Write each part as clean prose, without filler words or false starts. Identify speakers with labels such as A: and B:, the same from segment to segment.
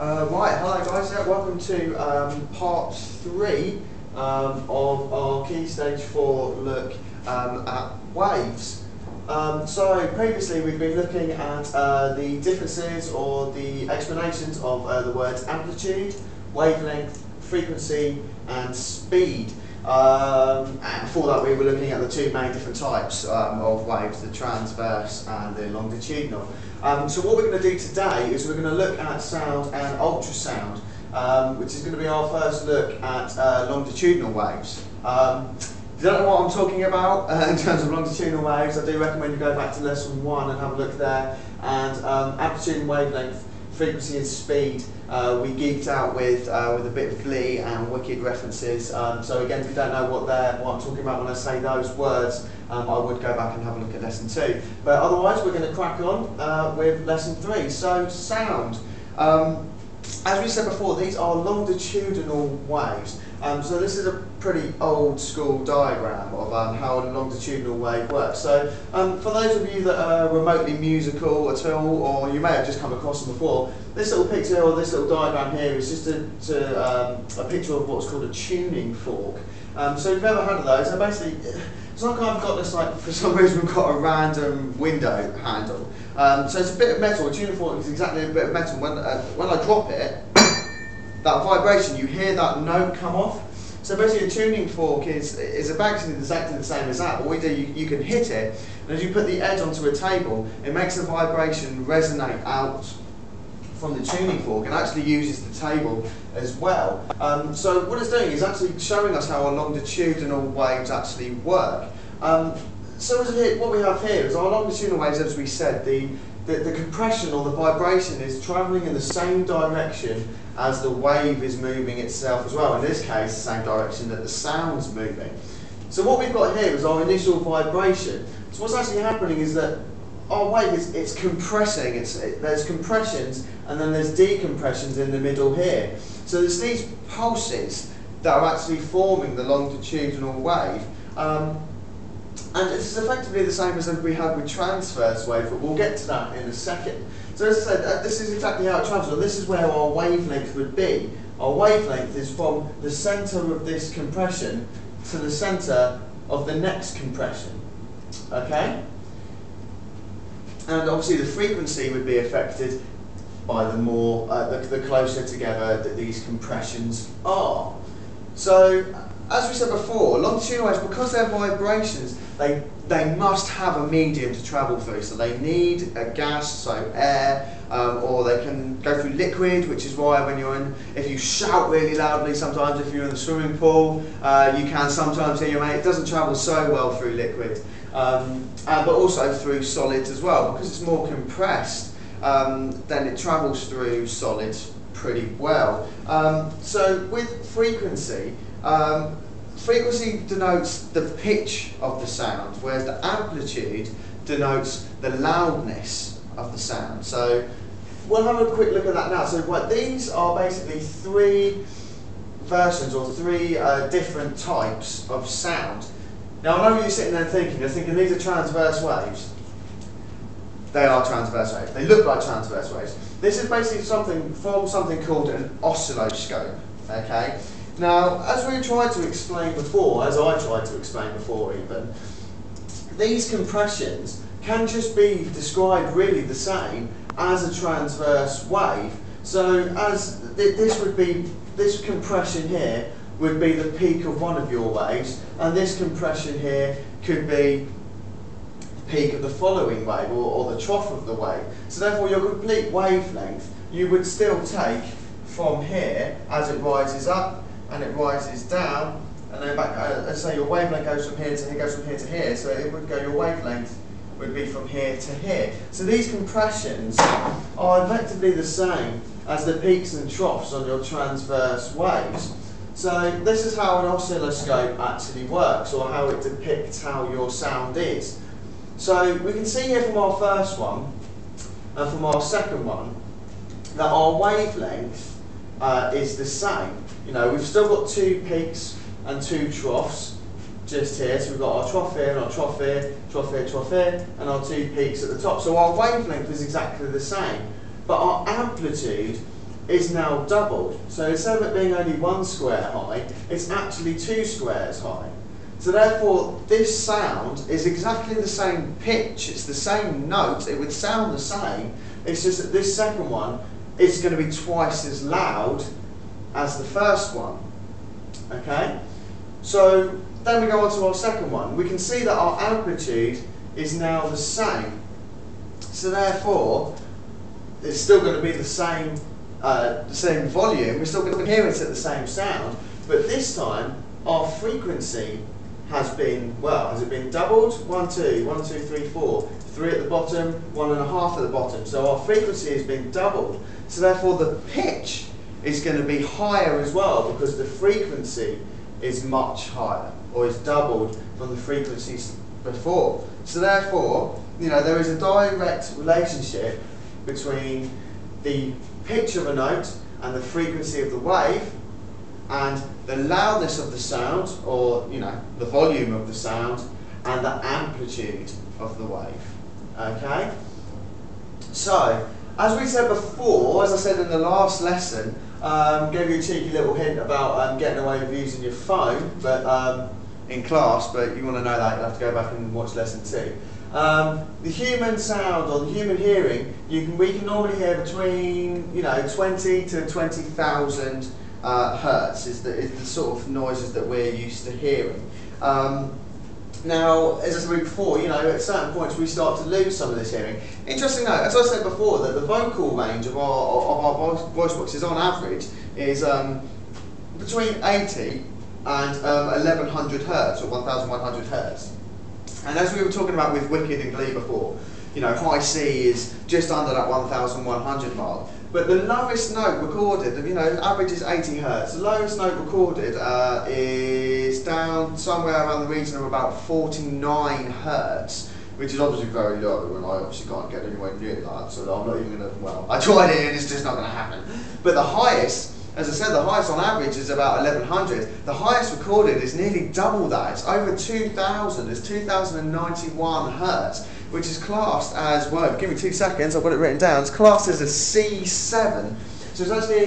A: Right, hello guys, welcome to part 3 of our Key Stage 4 look at waves. So previously we've been looking at the differences or the explanations of the words amplitude, wavelength, frequency and speed. And before that we were looking at the two main different types of waves, the transverse and the longitudinal. So what we're going to do today is we're going to look at sound and ultrasound, which is going to be our first look at longitudinal waves. If you don't know what I'm talking about in terms of longitudinal waves, I do recommend you go back to lesson 1 and have a look there. And amplitude and wavelength, frequency and speed, we geeked out with a bit of glee and wicked references. So again, if you don't know what I'm talking about when I say those words, I would go back and have a look at lesson 2. But otherwise, we're going to crack on with lesson 3. So sound. As we said before, these are longitudinal waves. So this is a pretty old school diagram of how a longitudinal wave works. So for those of you that are remotely musical at all, or you may have just come across them before, this little picture or this little diagram here is just a picture of what's called a tuning fork. So if you've ever heard of those, they're basically, it's like I've got this, like, for some reason we've got a random window handle. So it's a bit of metal. A tuning fork is exactly a bit of metal. When I drop it, that vibration, you hear that note come off. So basically a tuning fork is exactly the same as that. What we do, you can hit it, and as you put the edge onto a table, it makes the vibration resonate out from the tuning fork and actually uses the table as well. So what it's doing is actually showing us how our longitudinal waves actually work. So what we have here is our longitudinal waves, as we said, the compression or the vibration is travelling in the same direction as the wave is moving itself as well. In this case, the same direction that the sound's moving. So what we've got here is our initial vibration. So what's actually happening is that our wave it's compressing. There's compressions and then there's decompressions in the middle here. So there's these pulses that are actually forming the longitudinal wave. And this is effectively the same as we had with transverse wave, but we'll get to that in a second. So as I said, this is exactly how it travels. This is where our wavelength would be. Our wavelength is from the centre of this compression to the centre of the next compression. Okay? And obviously the frequency would be affected by the closer together that these compressions are. So, as we said before, longitudinal waves, because they're vibrations, they must have a medium to travel through. So they need a gas, so air, or they can go through liquid, which is why if you shout really loudly, sometimes if you're in the swimming pool, you can sometimes hear your mate. It doesn't travel so well through liquid, but also through solids as well. Because it's more compressed, then it travels through solids pretty well. So with frequency, frequency denotes the pitch of the sound, whereas the amplitude denotes the loudness of the sound. So we'll have a quick look at that now. So these are basically 3 versions or 3 different types of sound. Now I know what you're sitting there thinking, these are transverse waves. They are transverse waves. They look like transverse waves. This is basically something called an oscilloscope. Okay. Now, as we tried to explain before, as I tried to explain before even, these compressions can just be described really the same as a transverse wave. So as this compression here would be the peak of one of your waves, and this compression here could be the peak of the following wave, or the trough of the wave. So therefore your complete wavelength you would still take from here as it rises up, and it rises down, and then back. Let's say your wavelength goes from here to here, goes from here to here. So it would go. Your wavelength would be from here to here. So these compressions are effectively the same as the peaks and troughs on your transverse waves. So this is how an oscilloscope actually works, or how it depicts how your sound is. So we can see here from our first one and from our second one that our wavelength is the same. You know, we've still got 2 peaks and 2 troughs just here. So we've got our trough here and our trough here, trough here, trough here, and our 2 peaks at the top. So our wavelength is exactly the same, but our amplitude is now doubled. So instead of it being only 1 square high, it's actually 2 squares high. So therefore, this sound is exactly the same pitch, it's the same note, it would sound the same, it's just that this second one is going to be twice as loud as the first one. Okay? So then we go on to our second one. We can see that our amplitude is now the same. So therefore, it's still going to be the same volume, we're still going to hear it at the same sound, but this time our frequency has been, well, has it been doubled? 1, 2, 1, 2, 3, 4, 3 at the bottom, 1.5 at the bottom. So our frequency has been doubled. So therefore the pitch is going to be higher as well because the frequency is much higher, or is doubled from the frequencies before. So therefore, you know, there is a direct relationship between the pitch of a note and the frequency of the wave, and the loudness of the sound, or you know, the volume of the sound, and the amplitude of the wave. Okay? So, as we said before, as I said in the last lesson, gave you a cheeky little hint about getting away with using your phone, but in class, but you want to know that, you'll have to go back and watch lesson 2. The human sound, or the human hearing, we can normally hear between 20 to 20,000 hertz is the sort of noises that we're used to hearing. Now, as I said before, at certain points we start to lose some of this hearing. Interesting note, as I said before, that the vocal range of our voice boxes on average is between 80 and 1100 hertz, or 1100 hertz. And as we were talking about with Wicked and Glee before, high C is just under that 1100 mark. But the lowest note recorded, average is 80 hertz. The lowest note recorded is down somewhere around the region of about 49 hertz, which is obviously very low, and I obviously can't get anywhere near that, so I'm not even going to, well, I tried it and it's just not going to happen. But the highest, as I said, the highest on average is about 1100. The highest recorded is nearly double that. It's over 2000. It's 2091 hertz, which is classed as, well, give me 2 seconds, I've got it written down. It's classed as a C7. So it's actually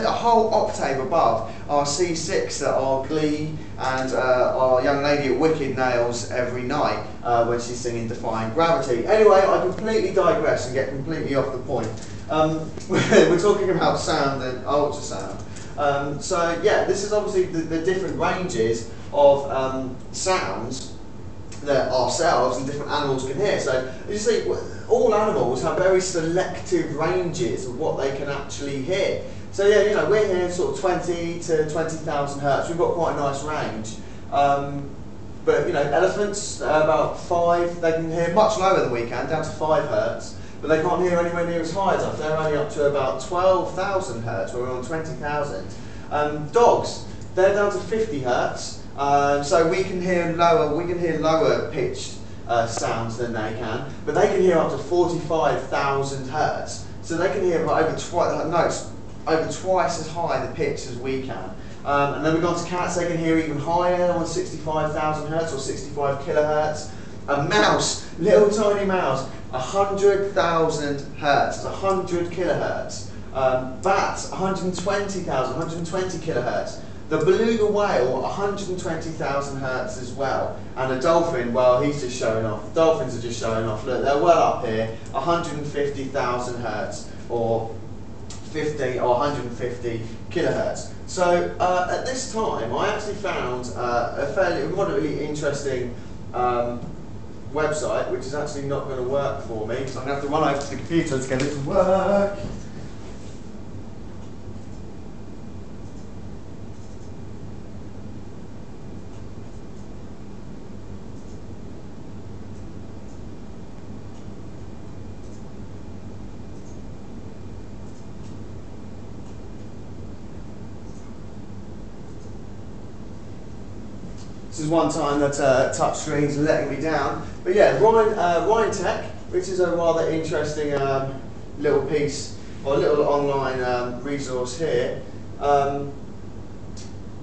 A: a whole octave above our C6 that our Glee and our young lady at Wicked nails every night when she's singing Defying Gravity. Anyway, I completely digress and get completely off the point. We're talking about sound and ultrasound. So yeah, this is obviously the different ranges of sounds that ourselves and different animals can hear. So as you see, all animals have very selective ranges of what they can actually hear. So yeah, we're hearing sort of 20 to 20,000 hertz. We've got quite a nice range. But elephants, about 5, they can hear much lower than we can, down to 5 hertz. But they can't hear anywhere near as high as us. They're only up to about 12,000 hertz, where we're on 20,000. Dogs, they're down to 50 hertz. So we can hear lower pitched sounds than they can, but they can hear up to 45,000 hertz. So they can hear over twice as high the pitch as we can. And then we go on to cats, they can hear even higher, on 65,000 hertz or 65 kilohertz. A mouse, little tiny mouse, 100,000 hertz, 100 kilohertz. Bats, 120,000, 120 kilohertz. The beluga whale, 120,000 hertz as well. And a dolphin, well, he's just showing off. Dolphins are just showing off. Look, they're well up here, 150,000 hertz, or 50 or 150 kilohertz. So at this time, I actually found a fairly moderately interesting website, which is actually not going to work for me, so I'm going to have to run over to the computer to get it to work. This is one time that touch screens are letting me down. But yeah, Ryan Tech, which is a rather interesting little piece, or little online resource here,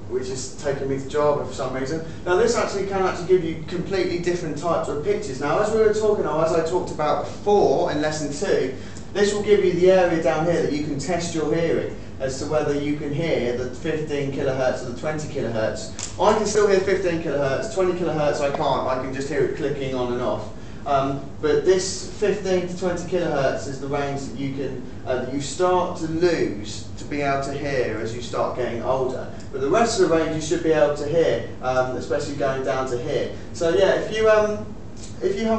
A: which is taking me to Java for some reason. Now this can give you completely different types of pitches. Now as we were talking, or as I talked about before in lesson 2, this will give you the area down here that you can test your hearing. as to whether you can hear the 15 kilohertz or the 20 kilohertz. I can still hear 15 kilohertz, 20 kilohertz I can't, I can just hear it clicking on and off. But this 15 to 20 kilohertz is the range that you can that you start to lose to be able to hear as you start getting older. But the rest of the range you should be able to hear, especially going down to here. So yeah, if you have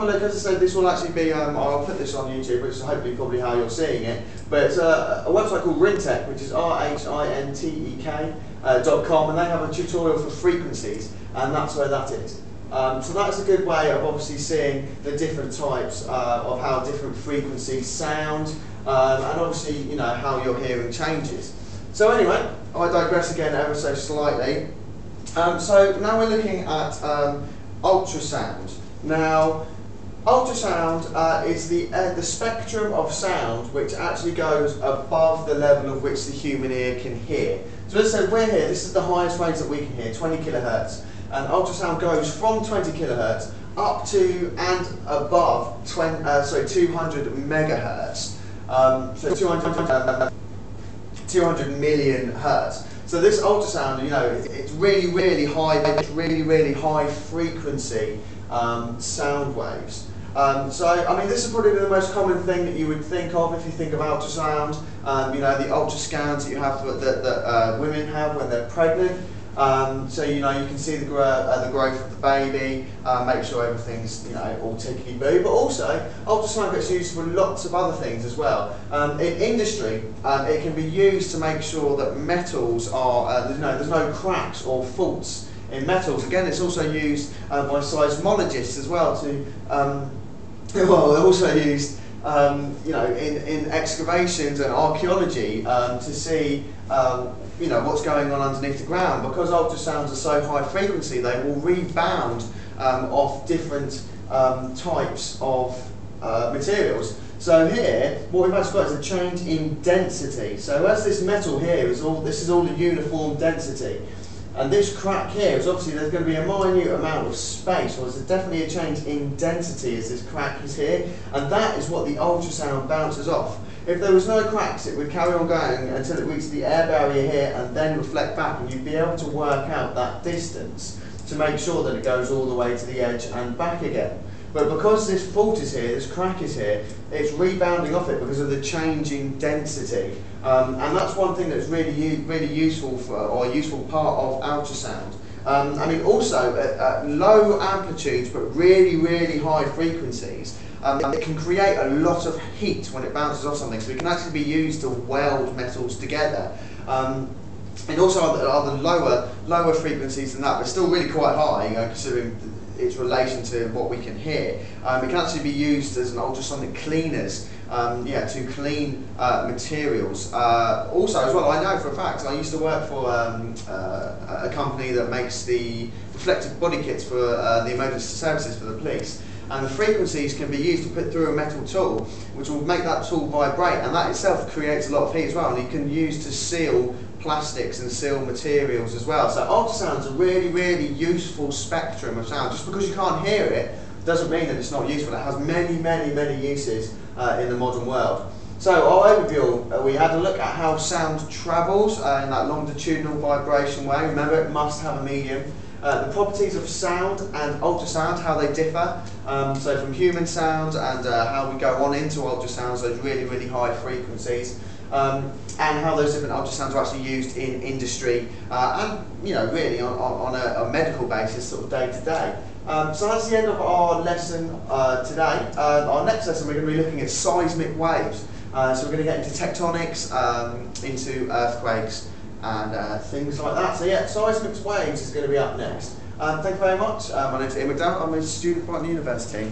A: a look, as I said, this will actually be, I'll put this on YouTube, which is hopefully probably how you're seeing it, but it's a website called Rhintek, which is RHINTEK.com, and they have a tutorial for frequencies, and that's where that is. So that's a good way of obviously seeing the different types of how different frequencies sound, and obviously, you know, how your hearing changes. So anyway, I digress again ever so slightly. So now we're looking at ultrasound. Now, ultrasound is the spectrum of sound which actually goes above the level of which the human ear can hear. So as I said, we're here, this is the highest range that we can hear, 20 kilohertz. And ultrasound goes from 20 kilohertz up to and above 200 megahertz. So 200 million hertz. So this ultrasound, you know, it's really, really high, really high frequency sound waves. So, I mean, this is probably the most common thing that you would think of if you think of ultrasound. You know, the ultra scans that you have that women have when they're pregnant. So, you know, you can see the growth of the baby, make sure everything's, you know, all tickety-boo. But also, ultrasound gets used for lots of other things as well. In industry, it can be used to make sure that metals are, there's no cracks or faults in metals. Again, it's also used by seismologists as well to, well, they're also used, you know, in excavations and archaeology to see, you know, what's going on underneath the ground. Because ultrasounds are so high frequency, they will rebound off different types of materials. So here, what we've actually got is a change in density. So as this metal here is all, this is all a uniform density. And this crack here is obviously there's going to be a minute amount of space, or there's definitely a change in density as this crack is here, and that is what the ultrasound bounces off. If there was no cracks, it would carry on going until it reached the air barrier here and then reflect back, and you'd be able to work out that distance to make sure that it goes all the way to the edge and back again. But because this fault is here, this crack is here, it's rebounding off it because of the changing density. And that's one thing that's really useful for, or a useful part of ultrasound. I mean, also at low amplitudes but really high frequencies, it can create a lot of heat when it bounces off something. So it can actually be used to weld metals together. And also other lower frequencies than that, but still really quite high, you know, considering its relation to what we can hear. It can actually be used as an ultrasonic cleaners, to clean materials. Also as well, I know for a fact, I used to work for a company that makes the reflective body kits for the emergency services for the police. And the frequencies can be used to put through a metal tool, which will make that tool vibrate, and that itself creates a lot of heat as well, and you can use to seal plastics and seal materials as well. So ultrasound's a really useful spectrum of sound. Just because you can't hear it doesn't mean that it's not useful. It has many uses in the modern world. So our overview, we had a look at how sound travels in that longitudinal vibration way. Remember, it must have a medium. The properties of sound and ultrasound, how they differ. So from human sound and how we go on into ultrasounds, those really high frequencies. And how those different ultrasounds are actually used in industry and, you know, really on a medical basis, sort of day to day. So that's the end of our lesson today. Our next lesson, we're going to be looking at seismic waves. So we're going to get into tectonics, into earthquakes and things like that. So yeah, seismic waves is going to be up next. Thank you very much. My name's Ian McDowell. I'm a student at the university.